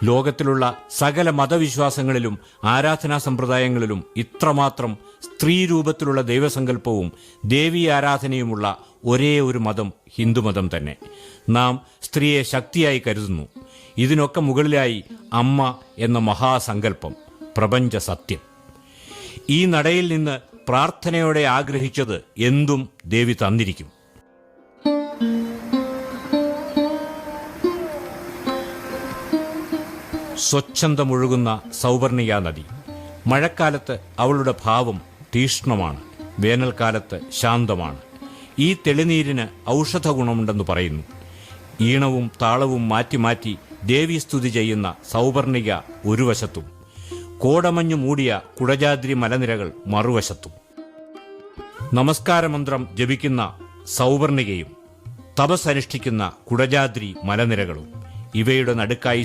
ലോകത്തിലുള്ള സകല മതവിശ്വാസങ്ങളിലും ആരാധനാ സമ്പ്രദായങ്ങളിലും ഇത്രമാത്രം സ്ത്രീരൂപത്തിലുള്ള ദൈവസങ്കല്പവും ദേവീ ആരാധനയുമുള്ള ഒരേ ഒരു മതം ഹിന്ദുമതം തന്നെ. നാം സ്ത്രീയെ ശക്തിയായി കരുതുന്നു. ഇതിനൊക്കെ മുകളിലായി അമ്മ എന്ന മഹാസങ്കല്പം, പ്രപഞ്ച സത്യം. ഈ നടയിൽ നിന്ന് പ്രാർത്ഥനയോടെ ആഗ്രഹിച്ചത് എന്തും ദേവി തന്നിരിക്കും. സ്വച്ഛന്തമൊഴുകുന്ന സൗവർണിക നദി. മഴക്കാലത്ത് അവളുടെ ഭാവം തീഷ്ണമാണ്, വേനൽക്കാലത്ത് ശാന്തമാണ്. ഈ തെളിനീരിന് ഔഷധ ഗുണമുണ്ടെന്ന് പറയുന്നു. ഈണവും താളവും മാറ്റി മാറ്റി ദേവീസ്തുതി ചെയ്യുന്ന സൗവർണിക ഒരു വശത്തും കോടമഞ്ഞു മൂടിയ കുടജാദ്രി മലനിരകൾ മറുവശത്തും. നമസ്കാരമന്ത്രം ജപിക്കുന്ന സൗവർണികയും തപസ്സനുഷ്ഠിക്കുന്ന കുടജാദ്രി മലനിരകളും ഇവയുടെ നടുക്കായി